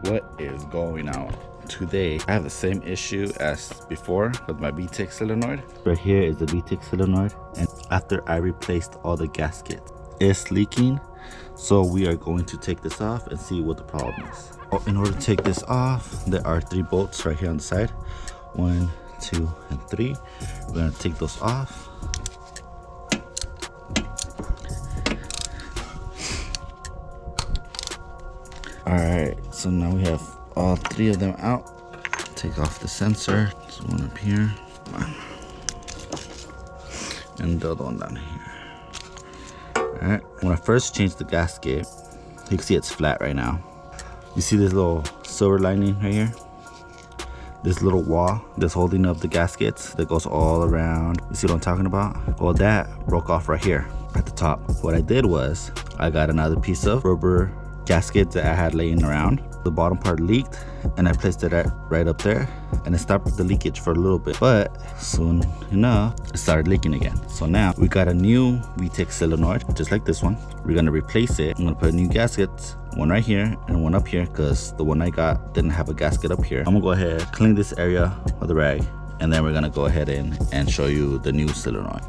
What is going on? Today I have the same issue as before with my Vtec solenoid. Right here is the Vtec solenoid, and after I replaced all the gaskets, it's leaking. So we are going to take this off and see what the problem is. In order to take this off, there are 3 bolts right here on the side. 1, 2, and 3. We're gonna take those off. Alright, so now we have all 3 of them out. Take off the sensor. There's one up here. And the other one down here. Alright, when I first changed the gasket, you can see it's flat right now. You see this little silver lining right here? This little wall that's holding up the gaskets that goes all around. You see what I'm talking about? Well, that broke off right here at the top. What I did was I got another piece of rubber gasket that I had laying around. The bottom part leaked and I placed it right up there, and it stopped the leakage for a little bit, but soon enough it started leaking again. So now we got a new Vtec solenoid just like this one. We're gonna replace it. I'm gonna put a new gasket, one right here and one up here, because the one I got didn't have a gasket up here. I'm gonna go ahead, clean this area with a rag, and then we're gonna go ahead and show you the new solenoid.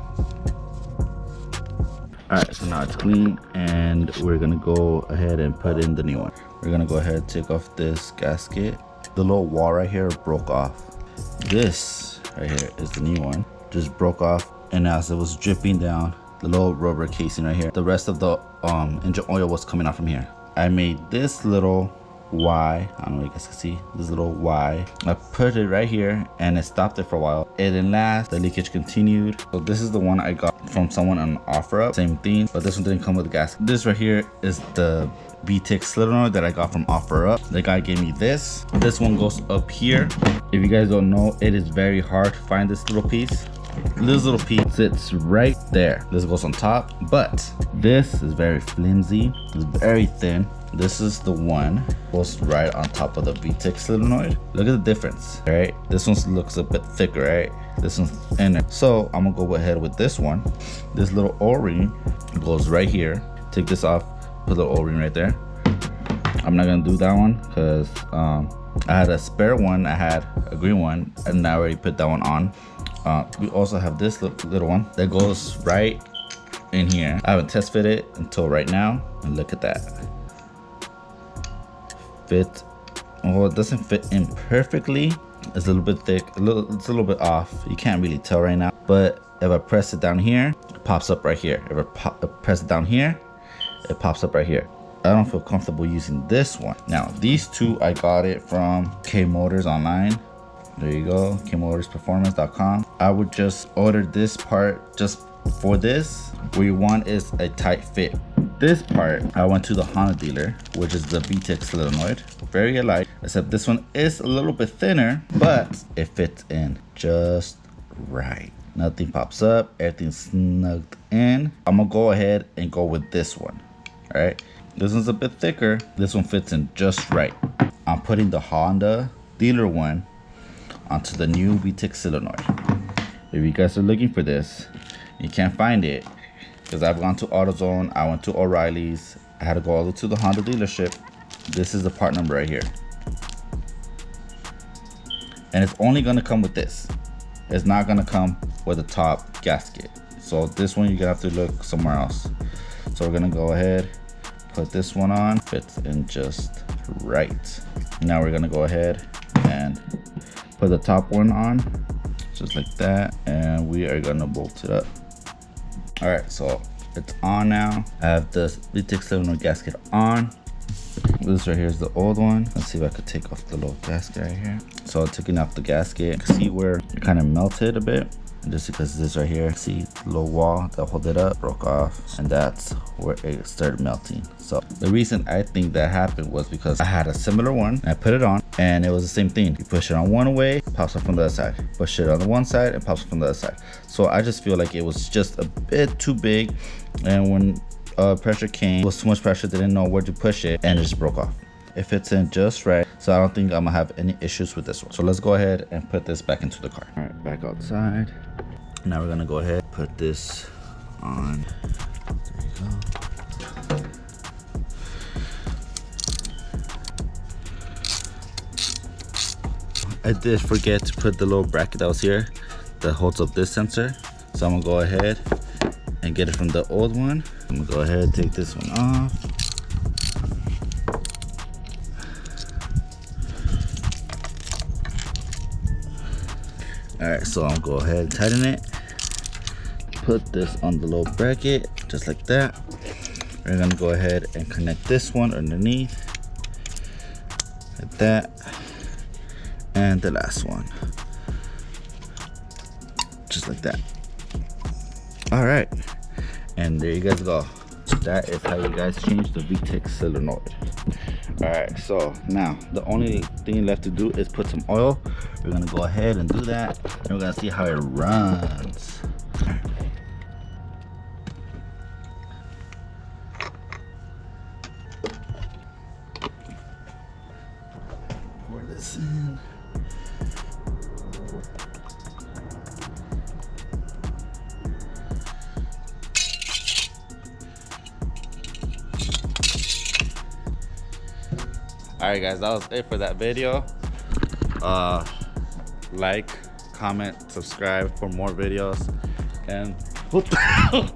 Alright, so now it's clean, and we're gonna go ahead and put in the new one. We're gonna go ahead and take off this gasket. The little wall right here broke off. This right here is the new one. Just broke off, and as it was dripping down, the little rubber casing right here, the rest of the engine oil was coming out from here. I made this little Y, I don't know if you guys can see, this little Y. I put it right here and it stopped it for a while. It didn't last, the leakage continued. So this is the one I got from someone on OfferUp, same thing, but this one didn't come with a gasket. This right here is the Vtec solenoid that I got from OfferUp. The guy gave me this. This one goes up here. If you guys don't know, it is very hard to find this little piece. This little piece sits right there. This goes on top, but this is very flimsy. It's very thin. This is the one goes right on top of the Vtec solenoid. Look at the difference, right? This one looks a bit thicker, right? This one's thinner. So I'm gonna go ahead with this one. This little O-ring goes right here. Take this off, put the O-ring right there. I'm not gonna do that one because I had a spare one. I had a green one, and I already put that one on. We also have this little one that goes right in here. I haven't test fit it until right now, and look at that. Fit, well, it doesn't fit in perfectly. It's a little bit thick, it's a little bit off. You can't really tell right now, but if I press it down here, it pops up right here. If I press it down here, it pops up right here. I don't feel comfortable using this one. Now, these two, I got it from K Motors online. There you go, kmotorsperformance.com. I would just order this part just for this. What you want is a tight fit. This part, I went to the Honda dealer, which is the Vtec solenoid. Very alike, except this one is a little bit thinner, but it fits in just right. Nothing pops up, everything's snugged in. I'm gonna go ahead and go with this one, all right? This one's a bit thicker. This one fits in just right. I'm putting the Honda dealer one onto the new Vtec solenoid. If you guys are looking for this, you can't find it, because I've gone to AutoZone, I went to O'Reilly's, I had to go all the way to the Honda dealership. This is the part number right here. And it's only gonna come with this. It's not gonna come with the top gasket. So this one, you're gonna have to look somewhere else. So we're gonna go ahead, put this one on, fits in just right. Now we're gonna go ahead and put the top one on, just like that, and we are gonna bolt it up. All right, so it's on now. I have the Vtec solenoid gasket on. This right here is the old one. Let's see if I could take off the little gasket right here. So taking off the gasket, you can see where it kind of melted a bit. And just because this right here, see the little wall that hold it up, broke off, and that's where it started melting. So the reason I think that happened was because I had a similar one, I put it on, and it was the same thing. You push it on one way, it pops up from the other side. Push it on the one side, it pops up from the other side. So I just feel like it was just a bit too big, and when pressure came, it was too much pressure, they didn't know where to push it, and it just broke off. It fits in just right, so I don't think I'm gonna have any issues with this one. So let's go ahead and put this back into the car. All right, back outside. Now we're gonna go ahead, put this on. There you go. I did forget to put the little bracket that was here that holds up this sensor. So I'm gonna go ahead and get it from the old one. I'm gonna go ahead and take this one off. All right, so I'll go ahead and tighten it. Put this on the little bracket, just like that. We're gonna go ahead and connect this one underneath, like that. And the last one, just like that. All right, and there you guys go. That is how you guys change the Vtec solenoid. All right, so now the only thing left to do is put some oil. We're gonna go ahead and do that, and we're gonna see how it runs. Pour this in. Alright guys, that was it for that video. Like, comment, subscribe for more videos, and what the